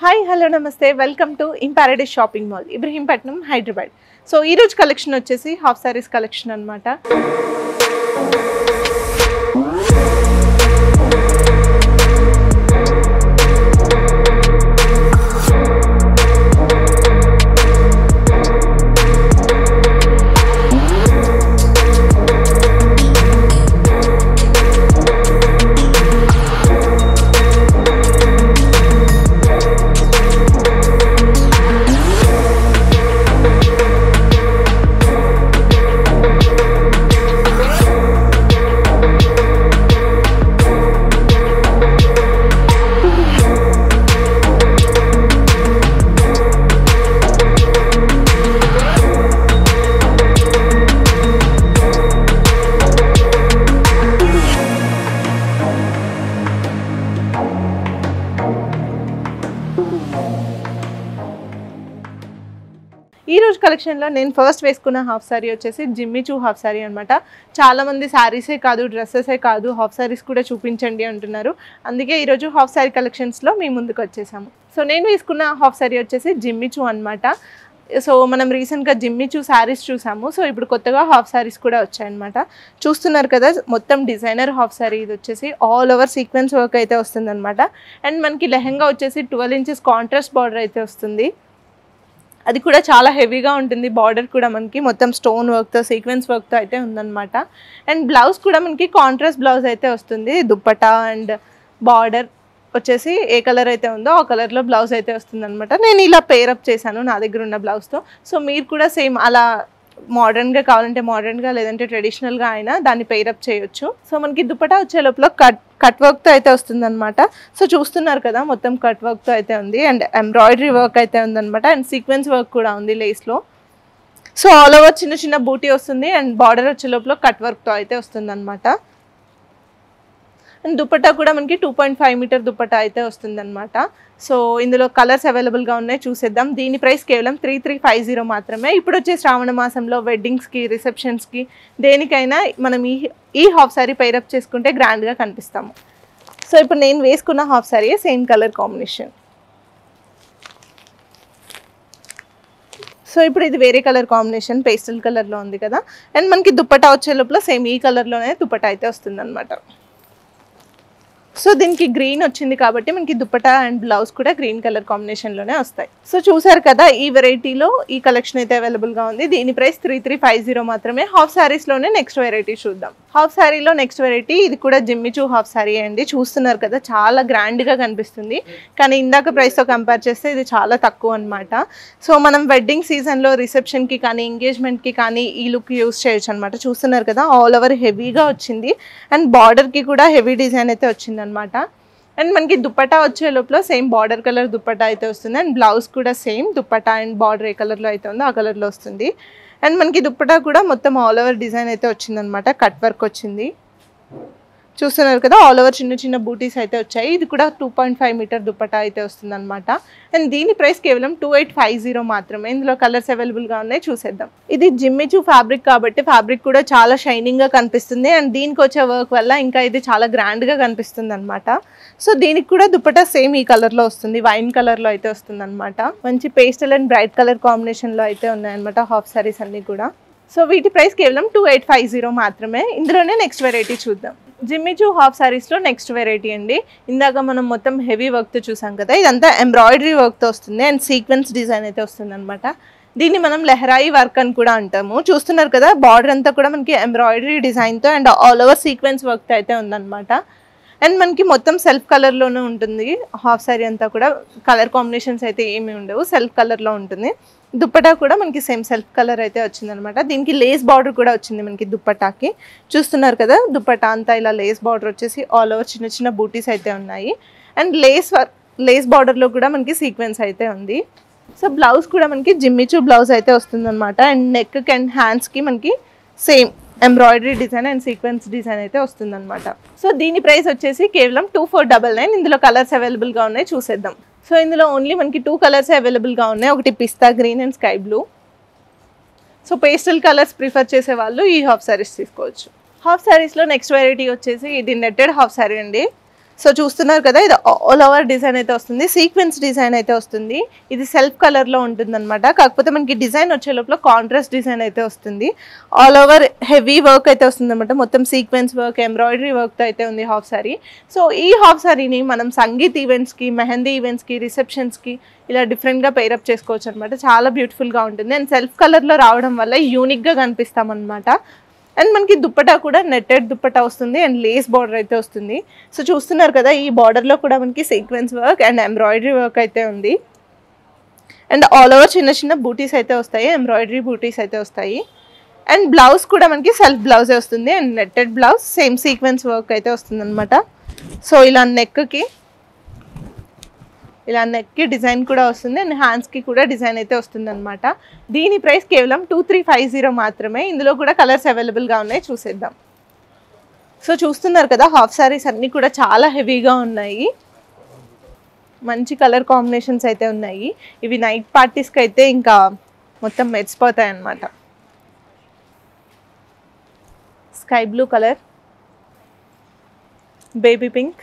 Hi hello నమస్తే welcome to in Paradise shopping mall Ibrahimpatnam Hyderabad. So ఈ రోజు కలెక్షన్ వచ్చేసి హాఫ్ సారీస్ కలెక్షన్ అన్నమాట. ఈ రోజు కలెక్షన్లో నేను ఫస్ట్ వేసుకున్న హాఫ్ సారీ వచ్చేసి జిమ్మి చూ హాఫ్ సారీ అనమాట. చాలామంది శారీసే కాదు డ్రెస్సెసే కాదు హాఫ్ సారీస్ కూడా చూపించండి అంటున్నారు. అందుకే ఈరోజు హాఫ్ సారీ కలెక్షన్స్లో మీ ముందుకు వచ్చేసాము. సో నేను వేసుకున్న హాఫ్ సారీ వచ్చేసి జిమ్మి చూ అనమాట. సో మనం రీసెంట్గా జిమ్మి చూ శారీస్ చూసాము. సో ఇప్పుడు కొత్తగా హాఫ్ శారీస్ కూడా వచ్చాయన్నమాట. చూస్తున్నారు కదా, మొత్తం డిజైనర్ హాఫ్ శారీ. ఇది వచ్చేసి ఆల్ ఓవర్ సీక్వెన్స్ వర్క్ అయితే వస్తుందన్నమాట. అండ్ మనకి లెహంగా వచ్చేసి 12 ఇంచెస్ కాంట్రాస్ట్ బార్డర్ అయితే వస్తుంది. అది కూడా చాలా హెవీగా ఉంటుంది. బార్డర్ కూడా మనకి మొత్తం స్టోన్ వర్క్తో సీక్వెన్స్ వర్క్తో అయితే ఉందన్నమాట. అండ్ బ్లౌజ్ కూడా మనకి కాంట్రాస్ట్ బ్లౌజ్ అయితే వస్తుంది. దుప్పటా అండ్ బార్డర్ వచ్చేసి ఏ కలర్ అయితే ఉందో ఆ కలర్లో బ్లౌజ్ అయితే వస్తుంది అనమాట. నేను ఇలా పేరప్ చేశాను నా దగ్గర ఉన్న బ్లౌజ్తో. సో మీరు కూడా సేమ్ అలా మోడర్న్గా కావాలంటే మోడర్న్గా, లేదంటే ట్రెడిషనల్గా అయినా దాన్ని పేరప్ చేయొచ్చు. సో మనకి దుప్పటా వచ్చే లోపల కట్ వర్క్తో అయితే వస్తుంది అనమాట. సో చూస్తున్నారు కదా, మొత్తం కట్ వర్క్తో అయితే ఉంది. అండ్ ఎంబ్రాయిడరీ వర్క్ అయితే ఉందన్నమాట. అండ్ సీక్వెన్స్ వర్క్ కూడా ఉంది లేస్లో. సో ఆల్ ఓవర్ చిన్న చిన్న బూటీ వస్తుంది. అండ్ బార్డర్ వచ్చే లోపల కట్ వర్క్తో అయితే వస్తుంది అనమాట. అండ్ దుపట్టా కూడా మనకి 2.5 మీటర్ దుపట్టా అయితే వస్తుందన్నమాట. సో ఇందులో కలర్స్ అవైలబుల్గా ఉన్నాయి, చూసేద్దాం. దీని ప్రైస్ కేవలం 3350 మాత్రమే. ఇప్పుడు వచ్చే శ్రావణ మాసంలో వెడ్డింగ్స్కి, రిసెప్షన్స్కి, దేనికైనా మనం ఈ హాఫ్ సారీ పైరప్ చేసుకుంటే గ్రాండ్గా కనిపిస్తాము. సో ఇప్పుడు నేను వేసుకున్న half sorry same colour combination. So ఇప్పుడు ఇది వేరే కలర్ కాంబినేషన్, పేస్టల్ కలర్లో ఉంది కదా. అండ్ మనకి దుపట్టా వచ్చే లోపల సేమ్ ఈ కలర్లోనే దుపట్టా అయితే వస్తుంది అనమాట. సో దీనికి గ్రీన్ వచ్చింది కాబట్టి మనకి దుపట్టా అండ్ బ్లౌజ్ కూడా గ్రీన్ కలర్ కాంబినేషన్లోనే వస్తాయి. సో చూసారు కదా, ఈ వెరైటీలో ఈ కలెక్షన్ అయితే అవైలబుల్గా ఉంది. దీని ప్రైస్ 3350 మాత్రమే. హాఫ్ శారీస్లోనే నెక్స్ట్ వెరైటీ చూద్దాం. హాఫ్ శారీలో నెక్స్ట్ వెరైటీ ఇది కూడా జిమ్మి చూ హాఫ్ శారీ అండి. చూస్తున్నారు కదా, చాలా గ్రాండ్గా కనిపిస్తుంది. కానీ ఇందాక ప్రైస్తో కంపేర్ చేస్తే ఇది చాలా తక్కువ అనమాట. సో మనం వెడ్డింగ్ సీజన్లో రిసెప్షన్కి కానీ ఎంగేజ్మెంట్కి కానీ ఈ లుక్ యూస్ చేయొచ్చు అనమాట. చూస్తున్నారు కదా, ఆల్ ఓవర్ హెవీగా వచ్చింది. అండ్ బార్డర్కి కూడా హెవీ డిజైన్ అయితే వచ్చింది అనమాట. అండ్ మనకి దుపట్టా వచ్చే లోపల సేమ్ బార్డర్ కలర్ దుపట్టా అయితే వస్తుంది. అండ్ బ్లౌజ్ కూడా సేమ్ దుపట్టా అండ్ బార్డర్ ఏ కలర్లో అయితే ఉందో ఆ కలర్లో వస్తుంది. అండ్ మనకి దుపట్టా కూడా మొత్తం ఆల్ ఓవర్ డిజైన్ అయితే వచ్చిందనమాట. కట్ వర్క్ వచ్చింది. చూస్తున్నారు కదా, ఆల్ ఓవర్ చిన్న చిన్న బూటీస్ అయితే వచ్చాయి. ఇది కూడా 2.5 మీటర్ దుపట్టా అయితే వస్తుంది అనమాట. అండ్ దీని ప్రైస్ కేవలం 2850 మాత్రమే. ఇందులో కలర్స్ అవైలబుల్గా ఉన్నాయి, చూసేద్దాం. ఇది జిమ్మి చూ ఫ్యాబ్రిక్ కాబట్టి ఫ్యాబ్రిక్ కూడా చాలా షైనింగ్గా కనిపిస్తుంది. అండ్ దీనికి వచ్చే వర్క్ వల్ల ఇంకా ఇది చాలా గ్రాండ్గా కనిపిస్తుంది అనమాట. సో దీనికి కూడా దుపట్టా సేమ్ ఈ కలర్లో వస్తుంది, వైన్ కలర్లో అయితే వస్తుంది అనమాట. మంచి పేస్టల్ అండ్ బ్రైట్ కలర్ కాంబినేషన్లో అయితే ఉన్నాయన్నమాట హాఫ్ సారీస్ అన్నీ కూడా. సో వీటి ప్రైస్ కేవలం 2850 మాత్రమే. ఇందులోనే నెక్స్ట్ వెరైటీ చూద్దాం. జిమ్మి చూ హాఫ్ సారీస్లో నెక్స్ట్ వెరైటీ అండి. ఇందాక మనం మొత్తం హెవీ వర్క్తో చూసాం కదా, ఇదంతా ఎంబ్రాయిడరీ వర్క్తో వస్తుంది. అండ్ సీక్వెన్స్ డిజైన్ అయితే వస్తుంది అనమాట. దీన్ని మనం లెహరాయి వర్క్ అని కూడా అంటాము. చూస్తున్నారు కదా, బార్డర్ అంతా కూడా మనకి ఎంబ్రాయిడరీ డిజైన్తో అండ్ ఆల్ ఓవర్ సీక్వెన్స్ వర్క్తో అయితే ఉందన్నమాట. అండ్ మనకి మొత్తం సెల్ఫ్ కలర్లోనే ఉంటుంది హాఫ్ సారీ అంతా కూడా. కలర్ కాంబినేషన్స్ అయితే ఏమీ ఉండవు, సెల్ఫ్ కలర్లో ఉంటుంది. దుపట్టా కూడా మనకి సేమ్ సెల్ఫ్ కలర్ అయితే వచ్చిందనమాట. దీనికి లేస్ బార్డర్ కూడా వచ్చింది మనకి దుపట్టాకి. చూస్తున్నారు కదా, దుపట్టా అంతా ఇలా లేస్ బార్డర్ వచ్చేసి ఆల్ ఓవర్ చిన్న చిన్న బూటీస్ అయితే ఉన్నాయి. అండ్ లేస్ బార్డర్లో కూడా మనకి సీక్వెన్స్ అయితే ఉంది. సో బ్లౌజ్ కూడా మనకి జిమ్మి చూ బ్లౌజ్ అయితే వస్తుందన్నమాట. అండ్ నెక్కి అండ్ హ్యాండ్స్కి మనకి same embroidery design and sequence design అయితే వస్తుందన్నమాట. సో దీని ప్రైస్ వచ్చేసి కేవలం 2499. ఇందులో కలర్స్ అవైలబుల్గా ఉన్నాయి, చూసేద్దాం. సో ఇందులో ఓన్లీ మనకి 2 కలర్స్ అవైలబుల్గా ఉన్నాయి. ఒకటి pista green and sky blue. So pastel colours prefer చేసే వాళ్ళు ఈ హాఫ్ సారీస్ తీసుకోవచ్చు. హాఫ్ సారీస్లో నెక్స్ట్ వెరైటీ వచ్చేసి ఇది నెట్టెడ్ హాఫ్ సారీ అండి. సో చూస్తున్నారు కదా, ఇది ఆల్ ఓవర్ డిజైన్ అయితే వస్తుంది, సీక్వెన్స్ డిజైన్ అయితే వస్తుంది. ఇది సెల్ఫ్ కలర్లో ఉంటుందన్నమాట. కాకపోతే మనకి డిజైన్ వచ్చే లోపల కాంట్రాస్ట్ డిజైన్ అయితే వస్తుంది. ఆల్ ఓవర్ హెవీ వర్క్ అయితే వస్తుంది అనమాట. మొత్తం సీక్వెన్స్ వర్క్, ఎంబ్రాయిడరీ వర్క్తో అయితే ఉంది హాఫ్ సారీ. సో ఈ హాఫ్ సారీని మనం సంగీత్ ఈవెంట్స్కి, మెహందీ ఈవెంట్స్కి, రిసెప్షన్స్కి ఇలా డిఫరెంట్గా పేరప్ చేసుకోవచ్చు అనమాట. చాలా బ్యూటిఫుల్గా ఉంటుంది. అండ్ సెల్ఫ్ కలర్లో రావడం వల్ల యూనిక్గా కనిపిస్తామన్నమాట. అండ్ మనకి దుప్పటా కూడా నెట్టెడ్ దుప్పటా వస్తుంది అండ్ లేస్ బార్డర్ అయితే వస్తుంది. సో చూస్తున్నారు కదా, ఈ బార్డర్లో కూడా మనకి sequence work and embroidery work అయితే ఉంది. అండ్ ఆల్ ఓవర్ చిన్న చిన్న బూటీస్ అయితే వస్తాయి, ఎంబ్రాయిడరీ బూటీస్ అయితే వస్తాయి. అండ్ బ్లౌజ్ కూడా మనకి సెల్ఫ్ బ్లౌజే వస్తుంది and netted blouse, same sequence work అయితే వస్తుంది అనమాట. సో ఇలా నెక్కి డిజైన్ కూడా వస్తుంది అండ్ హ్యాండ్స్కి కూడా డిజైన్ అయితే వస్తుంది అనమాట. దీని ప్రైస్ కేవలం 2350 మాత్రమే. ఇందులో కూడా కలర్స్ అవైలబుల్గా ఉన్నాయి, చూసేద్దాం. సో చూస్తున్నారు కదా, హాఫ్ సారీస్ అన్నీ కూడా చాలా హెవీగా ఉన్నాయి. మంచి కలర్ కాంబినేషన్స్ అయితే ఉన్నాయి. ఇవి నైట్ పార్టీస్కి అయితే ఇంకా మొత్తం మెరిసిపోతాయి అన్నమాట. Sky blue colour, baby pink.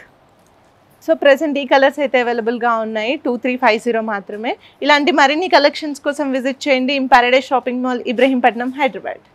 So present ఈ కలర్స్ అయితే అవైలబుల్గా ఉన్నాయి, 2350 మాత్రమే. ఇలాంటి మరిన్ని కలెక్షన్స్ కోసం విజిట్ చేయండి in paradise shopping mall, Ibrahimpatnam, Hyderabad.